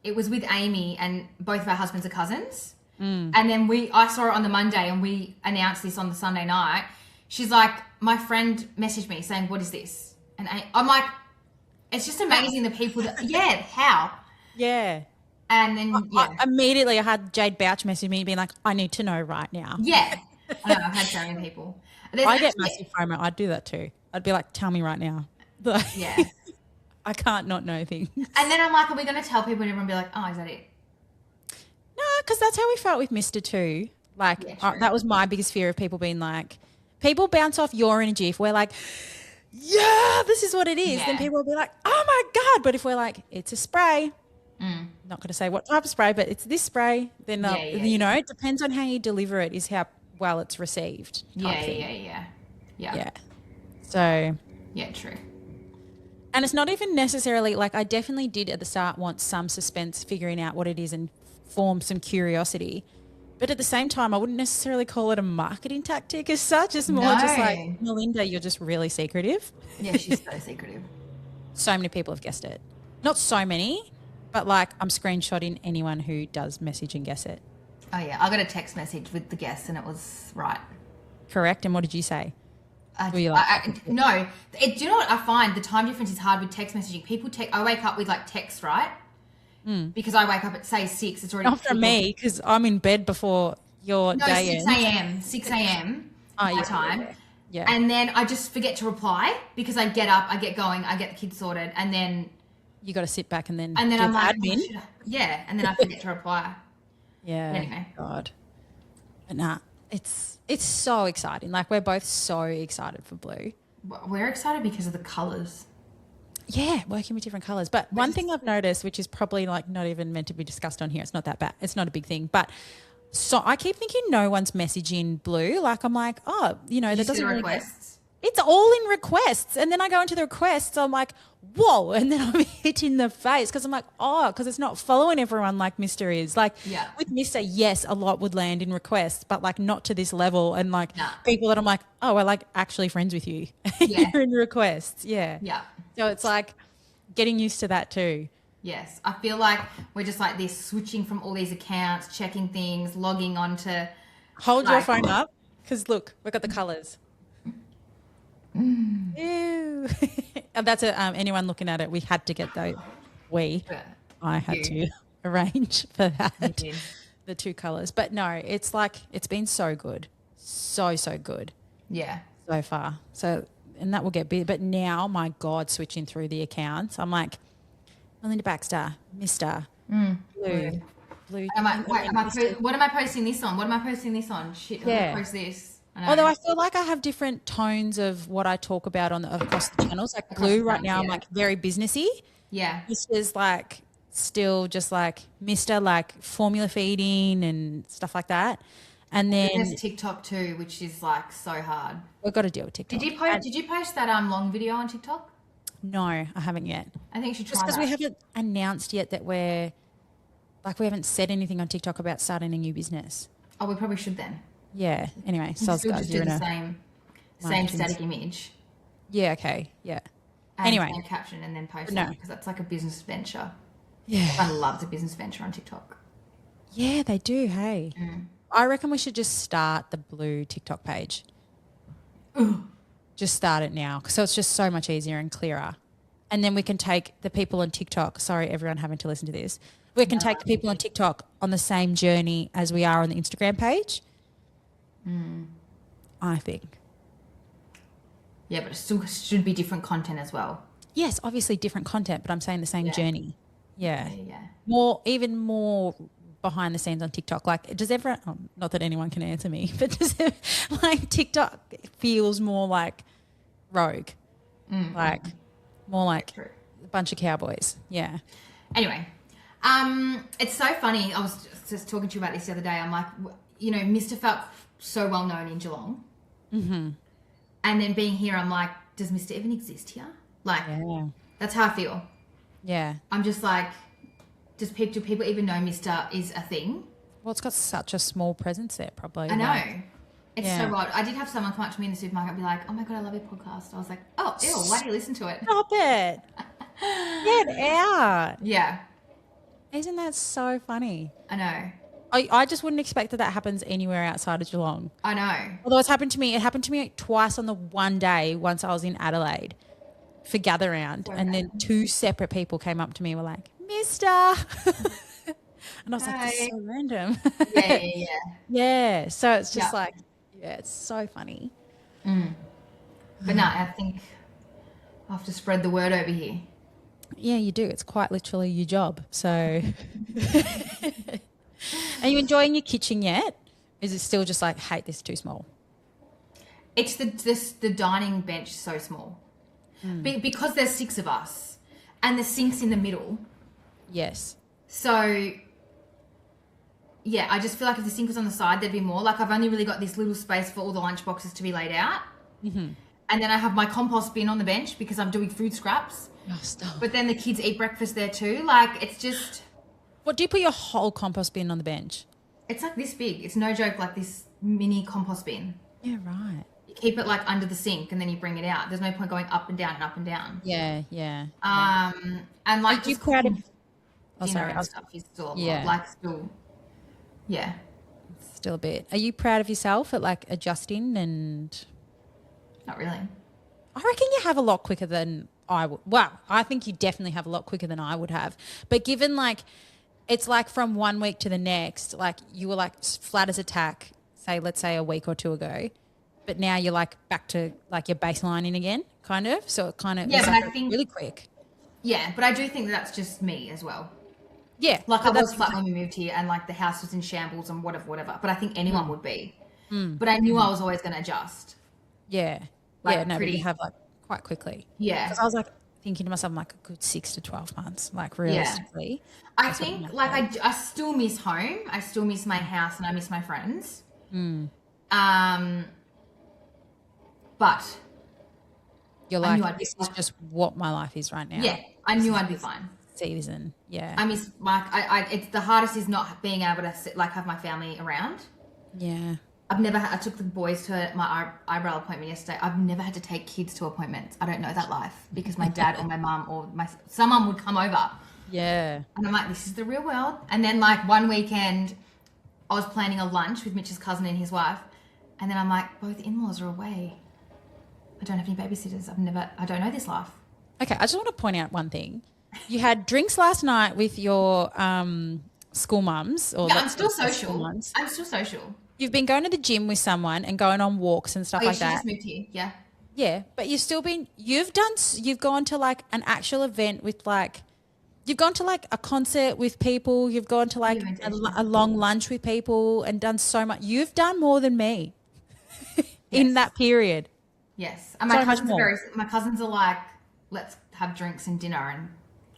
it was with Amy and both of our husbands are cousins. And then I saw her on the Monday and we announced this on the Sunday night. She's like, my friend messaged me saying, what is this? And I'm like, it's just amazing the people that, how? Yeah. And then, immediately I had Jade Bouch message me being like, I need to know right now. Yeah. I know, I've had so many people. I get massive FOMO. I'd do that too. I'd be like, tell me right now. Yeah. I can't not know things. And then I'm like, are we going to tell people and everyone be like, oh, is that it? No, because that's how we felt with Mr. too. Like that was my biggest fear of people being like, people bounce off your energy. If we're like, yeah, this is what it is, then people will be like, oh my God. But if we're like, it's a spray, not going to say what type of spray, but it's this spray, then, you know, it depends on how you deliver it is how well it's received. Yeah. So. Yeah, true. And it's not even necessarily like I definitely did at the start want some suspense figuring out what it is and form some curiosity. But at the same time, I wouldn't necessarily call it a marketing tactic as such. It's more just like, Melinda, you're just really secretive. Yeah, she's so secretive. So many people have guessed it. Not so many, but like I'm screenshotting anyone who does message and guess it. Oh, yeah. I got a text message with the guess and it was right. Correct. And what did you say? No. Do you know what I find? The time difference is hard with text messaging. People I wake up with like text, right? Because I wake up at say 6. It's already not for me because I'm in bed before your day ends. 6 a.m. my time. Yeah. And then I just forget to reply because I get up, I get going, I get the kids sorted, and then you got to sit back and then I'm like, admin. And then I forget to reply. Yeah. But anyway. God. But nah, it's so exciting. Like we're both so excited for Blue. We're excited because of the colours. Yeah, working with different colours. But one thing I've noticed, which is probably like not even meant to be discussed on here, it's not that bad. It's not a big thing. But so I keep thinking no one's messaging Blue. Like I'm like, oh, you know, that doesn't really requests. It's all in requests. And then I go into the requests, I'm like, whoa. And then I'm hit in the face because I'm like, oh, because it's not following everyone like Mr. is. Like with Mr., yes, a lot would land in requests, but like not to this level. And like people that I'm like, oh, we're like actually friends with you. You're in requests. Yeah. Yeah. So it's like getting used to that too. Yes. I feel like we're just like this, switching from all these accounts, checking things, logging on to. Hold your Like, phone up because look, we've got the colours. Ew. And that's anyone looking at it, we had to get those. I had to arrange for that. The two colours. But no, it's like, it's been so good. So good. Yeah. So far. So, and that will get big. But now, my God, switching through the accounts, I'm like, Melinda Baxter, Mr. Blue. What am I posting this on? What am I posting this on? Shit, I'm going to post this. Although I feel like I have different tones of what I talk about across the channels. Like Blue right now, I'm like very businessy. Yeah. This is like still just like Mr. like formula feeding and stuff like that. And then there's TikTok too, which is like so hard. We've got to deal with TikTok. Did you post that long video on TikTok? No, I haven't yet. I think you should try just because that. we haven't announced yet that we haven't said anything on TikTok about starting a new business. Oh, we probably should then. Yeah. Anyway, so still just do the same static image. Yeah. Okay. Yeah. And anyway, same caption and then post it because that's like a business venture. Yeah. Everyone loves a business venture on TikTok. Yeah, they do. Hey, I reckon we should just start the Blue TikTok page. Ooh. Just start it now, so it's just so much easier and clearer. And then we can take the people on TikTok. Sorry, everyone having to listen to this. We can take the people on TikTok on the same journey as we are on the Instagram page. I think. Yeah, but it still should be different content as well. Yes, obviously different content, but I'm saying the same journey. Yeah. Even more behind the scenes on TikTok. Like, does everyone, not that anyone can answer me, but TikTok feels more like rogue. Like, more like a bunch of cowboys. Yeah. Anyway, it's so funny. I was just talking to you about this the other day. I'm like, Mr. felt so well known in Geelong. Mm-hmm. And then being here, I'm like, does Mr. even exist here? Like, that's how I feel. Yeah. I'm just like, do people even know Mr. is a thing? Well, it's got such a small presence there, probably. I know. It's so odd. I did have someone come up to me in the supermarket and be like, oh my God, I love your podcast. I was like, oh, ew, why do you listen to it? Stop it. Get out. Yeah. Isn't that so funny? I know. I just wouldn't expect that happens anywhere outside of Geelong. I know. Although it happened to me twice on the one day. Once I was in Adelaide for Gather Round, and then two separate people came up to me and were like, Mister. And I was like, this is so random. Yeah. Yeah. So it's just like, it's so funny. But no, I think I have to spread the word over here. Yeah, you do. It's quite literally your job. So are you enjoying your kitchen yet? Is it still just like, hate this, too small? It's the dining bench so small. Because there's 6 of us and the sink's in the middle. Yes. So, yeah, I just feel like if the sink was on the side, there'd be more. Like, I've only really got this little space for all the lunch boxes to be laid out. Mm-hmm. And then I have my compost bin on the bench because I'm doing food scraps. Oh, stop. But then the kids eat breakfast there too. Like, it's just... What, do you put your whole compost bin on the bench? It's like this big. It's no joke, like this mini compost bin. Yeah, right. You keep it like under the sink and then you bring it out. There's no point going up and down and up and down. Yeah. And like... Are you proud of... Oh, sorry. Stuff is still a lot. Like, still... Yeah. Still a bit. Are you proud of yourself at like adjusting and... Not really. I reckon you have a lot quicker than I would. Well, I think you definitely have a lot quicker than I would have. But given like, it's like from one week to the next, like you were like flat as a tack, let's say a week or two ago, but now you're like back to like your baselining again, kind of. So it kind of but I think really quick. Yeah, but I do think that's just me as well. Yeah. Like I was flat when we moved here and like the house was in shambles and whatever. But I think anyone would be. But I knew I was always going to adjust. Yeah. Like but you have like quite quickly. Yeah. Because I was like thinking to myself, I'm like a good 6 to 12 months, like realistically. Yeah. I think like I still miss home. I still miss my house and I miss my friends. But you're like, this is just what my life is right now. Yeah. I knew I'd be fine. Season. Yeah. I miss like it's the hardest is not being able to like have my family around. Yeah. I took the boys to my eyebrow appointment yesterday. I've never had to take kids to appointments. I don't know that life because my dad or my mum or someone would come over. Yeah. And I'm like, this is the real world. And then like one weekend, I was planning a lunch with Mitch's cousin and his wife. And then I'm like, both in-laws are away. I don't have any babysitters. I don't know this life. Okay, I just want to point out one thing. You had drinks last night with your school mums. Or Yeah, I'm still social. Mums. I'm still social. You've been going to the gym with someone and going on walks and stuff like She that. just moved here. Yeah. Yeah, but you've gone to like an actual event with like, you've gone to like a concert with people. You've gone to like a long lunch with people and done so much. You've done more than me in that period. Yes. And my cousins are like, let's have drinks and dinner. And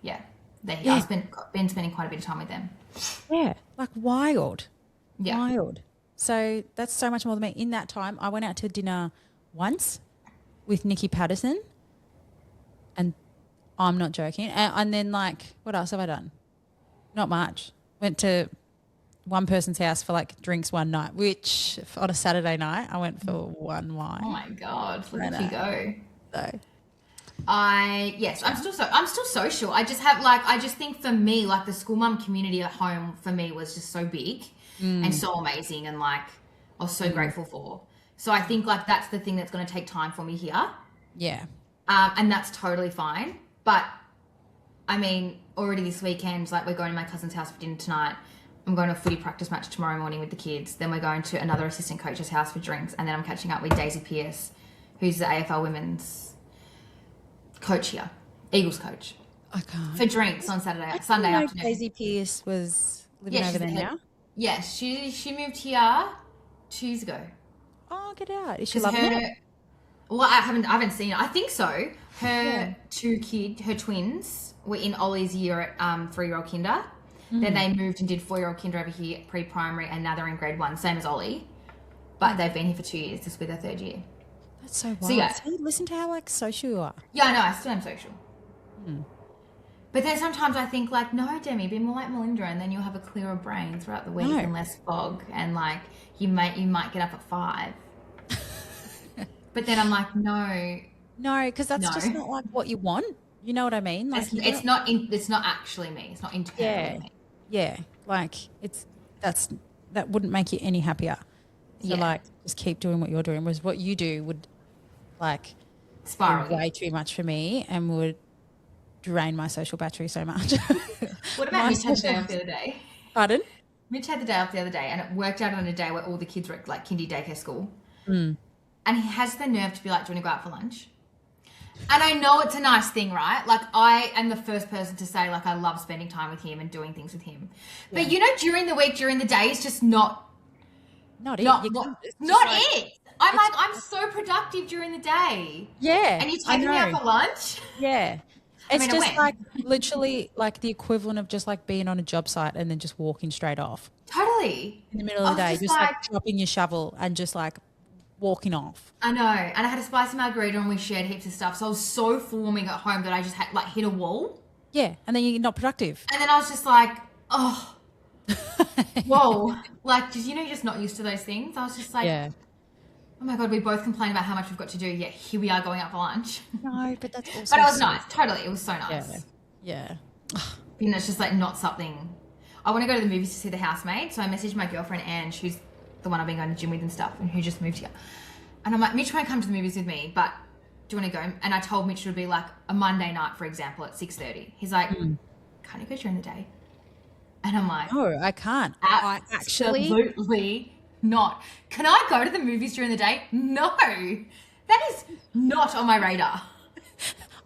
yeah, I've been spending quite a bit of time with them. Yeah, like wild. Yeah. Wild. So that's so much more than me. In that time, I went out to dinner once with Nikki Patterson, and I'm not joking. And then like, what else have I done? Not much. Went to one person's house for like drinks one night, which on a Saturday night I went for one wine. Oh my God, look at you go. So I'm still social. I just think for me, like the school mum community at home for me was just so big and so amazing, and like I was so grateful for. So I think like that's the thing that's going to take time for me here. Yeah. And that's totally fine. But I mean, already this weekend, like we're going to my cousin's house for dinner tonight. I'm going to a footy practice match tomorrow morning with the kids. Then we're going to another assistant coach's house for drinks. And then I'm catching up with Daisy Pearce, who's the AFL women's coach here, Eagles coach. I can't. For drinks on Sunday afternoon. Daisy Pearce was living over there now? Yeah, she moved here 2 years ago. Oh, get out. Is she loving it? Well, I haven't seen it. I think so. Her her twins were in Ollie's year at 3-year-old kinder. Then they moved and did 4-year-old kinder over here, pre-primary, and now they're in grade 1, same as Ollie. But they've been here for 2 years. This will be their 3rd year. That's so wild. So, yeah. See, listen to how like social you are. Yeah, I know. I still am social. But then sometimes I think like, no, Demi, be more like Melinda, and then you'll have a clearer brain throughout the week and less fog, and like you might get up at 5. But then I'm like, no, because that's just not like what you want. You know what I mean? Like it's not actually me. It's not internally me. Yeah, like that wouldn't make you any happier. So like, just keep doing what you're doing. Whereas what you do would like spiral way too much for me and would drain my social battery so much. What about Mitch had the day off the other day? Pardon? Mitch had the day off the other day, and it worked out on a day where all the kids were at like kindy daycare school. And he has the nerve to be like, do you want to go out for lunch? And I know it's a nice thing, right? Like I am the first person to say like I love spending time with him and doing things with him. But you know, during the week, during the day, it's just not it. I'm so productive during the day. Yeah. And you take me out for lunch? Yeah. It's just like literally like the equivalent of just like being on a job site and then just walking straight off. Totally. In the middle of the day, just like dropping your shovel and just like walking off. I know. And I had a spicy margarita and we shared heaps of stuff. So I was so forming at home that I just had like hit a wall. Yeah. And then you're not productive. And then I was just like, oh, whoa. Like, you know, you're just not used to those things. I was just like, oh my God, we both complain about how much we've got to do, yet here we are going out for lunch. No, but that's also But it was nice. Totally. It was so nice. Yeah. You know, it's just like not something. I want to go to the movies to see The Housemaid. So I messaged my girlfriend, Ange, who's the one I've been going to the gym with and stuff, and who just moved here. And I'm like, Mitch won't come to the movies with me, but do you want to go? And I told Mitch it would be like a Monday night, for example, at 6:30. He's like, can't you go during the day? And I'm like, no, I can't. Absolutely not. Can I go to the movies during the day? No, that is not on my radar.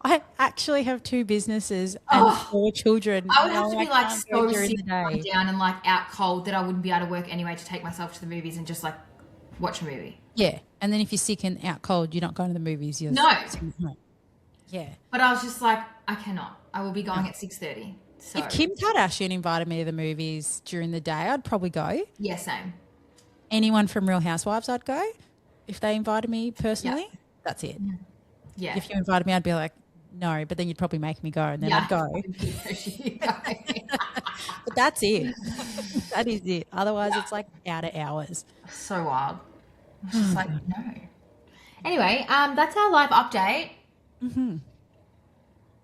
I actually have 2 businesses and 4 children. I would have to be like so sick and down and like out cold that I wouldn't be able to work anyway to take myself to the movies and just like watch a movie. Yeah. And then if you're sick and out cold, you're not going to the movies. You're Yeah. But I was just like, I cannot. I will be going at 6:30. So. If Kim Kardashian invited me to the movies during the day, I'd probably go. Yeah, same. Anyone from Real Housewives, I'd go. If they invited me personally, that's it. Yeah. If you invited me, I'd be like, no, but then you'd probably make me go and then I'd go. But that's it. That is it. Otherwise, it's like out of hours. So wild. I was just like, no. Anyway, that's our live update.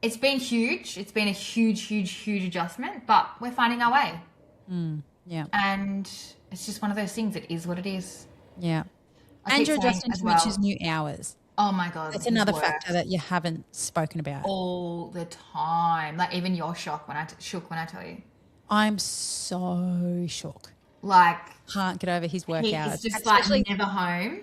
it's been huge. It's been a huge, huge, huge adjustment, but we're finding our way. Yeah. And it's just one of those things. It is what it is. Yeah. I And keep you're saying adjusting as to well, Mitch's new hours. oh my God. That's he's another worse. factor that you haven't spoken about. All the time. Like even you're shocked when shook when I tell you. I'm so shook. Like Can't get over his work hours. it's just Especially- like never home.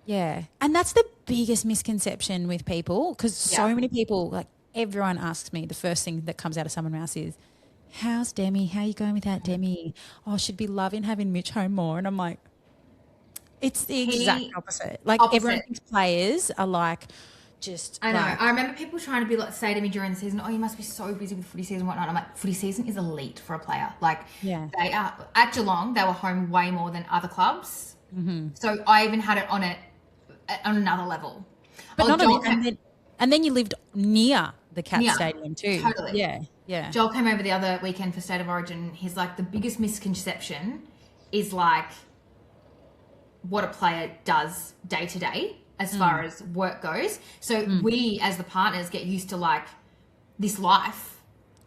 Yeah. And that's the biggest misconception with people, because so many people, like everyone asks me, the first thing that comes out of someone's mouth is, how's Demi? How are you going without Demi? Oh, should be loving having Mitch home more. And I'm like, it's the exact opposite. Like everyone thinks players are like just. I know. I remember people trying to be like, say to me during the season, oh, you must be so busy with footy season and whatnot. I'm like, footy season is elite for a player. Like they are at Geelong, they were home way more than other clubs. Mm-hmm. So I even had it on another level. But not only, and then you lived near the Cat Stadium too. Totally. Yeah. Joel came over the other weekend for State of Origin. He's like, the biggest misconception is like what a player does day to day as far as work goes. So we as the partners get used to like this life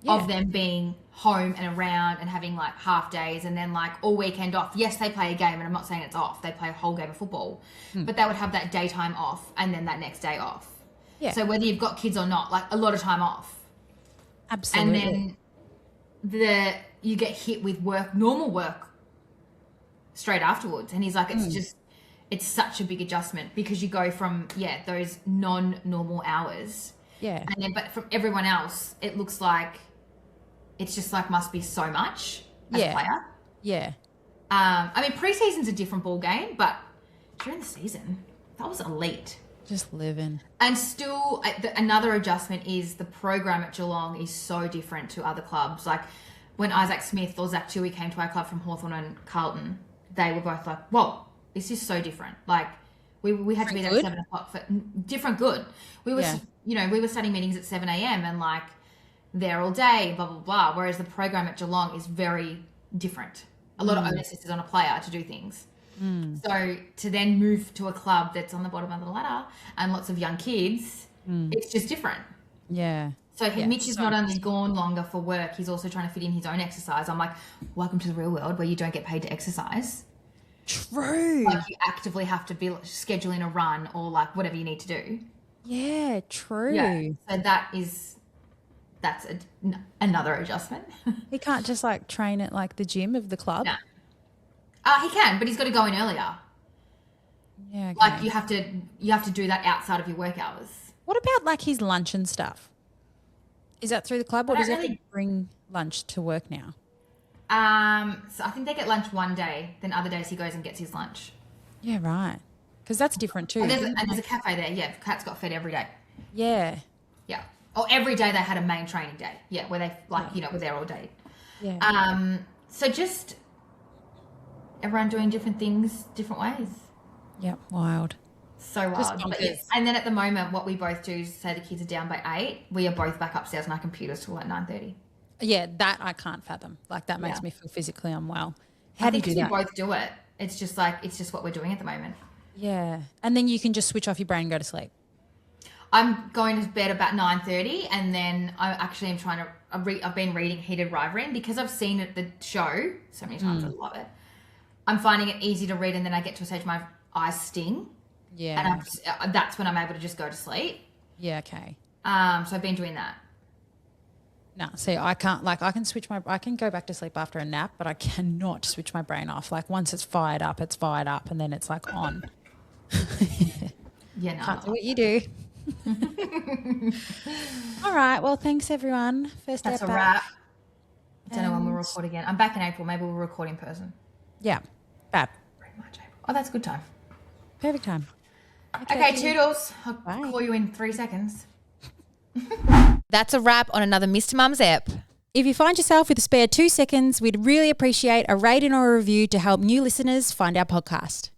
of them being home and around and having like half days and then like all weekend off. Yes, they play a game, and I'm not saying it's off. They play a whole game of football, but they would have that daytime off and then that next day off. Yeah. So whether you've got kids or not, like a lot of time off. Absolutely. And then you get hit with normal work straight afterwards. And he's like, it's such a big adjustment because you go from, those non-normal hours. Yeah. And then, but from everyone else, it looks like it's just like must be so much as a player. Yeah. I mean, pre-season's a different ball game, but during the season, that was elite. Just living. And still, another adjustment is the program at Geelong is so different to other clubs. Like when Isaac Smith or Zach Tui came to our club from Hawthorn and Carlton, they were both like, whoa, this is so different. Like we had to be there at 7 o'clock for different good. We were, we were starting meetings at 7 a.m. and like there all day, blah, blah, blah. Whereas the program at Geelong is very different. A lot of onus is on a player to do things. So to then move to a club that's on the bottom of the ladder and lots of young kids, it's just different. Yeah. So Mitch is not only gone longer for work, he's also trying to fit in his own exercise. I'm like, welcome to the real world where you don't get paid to exercise. True. Like you actively have to be scheduling a run or like whatever you need to do. Yeah, true. Yeah. So that's another adjustment. He can't just like train at like the gym of the club. No. He can, but he's got to go in earlier. Yeah. Okay. Like you have to do that outside of your work hours. What about like his lunch and stuff? Is that through the club or does he have to bring lunch to work now? So I think they get lunch one day, then other days he goes and gets his lunch. Yeah, right. Because that's different too. And there's a cafe there. Yeah, Cat's got fed every day. Yeah. Yeah. Or every day they had a main training day. Yeah, where they were there all day. Yeah. So just everyone doing different things, different ways. Yep, wild. So wild. But and then at the moment, what we both do is say the kids are down by 8. We are both back upstairs on our computers till like 9:30. Yeah, that I can't fathom. Like that makes me feel physically unwell. How do you do that? We both do it. It's just what we're doing at the moment. Yeah. And then you can just switch off your brain and go to sleep. I'm going to bed about 9:30 and then I actually am trying to I've been reading Heated Rivalry, and because I've seen the show so many times, I love it. I'm finding it easy to read, and then I get to a stage my eyes sting. Yeah. And that's when I'm able to just go to sleep. Yeah, okay. So I've been doing that. No, see, I can't, like, I can go back to sleep after a nap, but I cannot switch my brain off. Like, once it's fired up, and then it's, like, on. Yeah, no. Can't do what you do. All right, well, thanks, everyone. That's a wrap. I don't know when we'll record again. I'm back in April. Maybe we'll record in person. Yeah, fab. Very much April. Oh, that's good time. Perfect time. Okay, toodles. I'll call you in 3 seconds. That's a wrap on another Mr. Mum's ep. If you find yourself with a spare 2 seconds, we'd really appreciate a rating or a review to help new listeners find our podcast.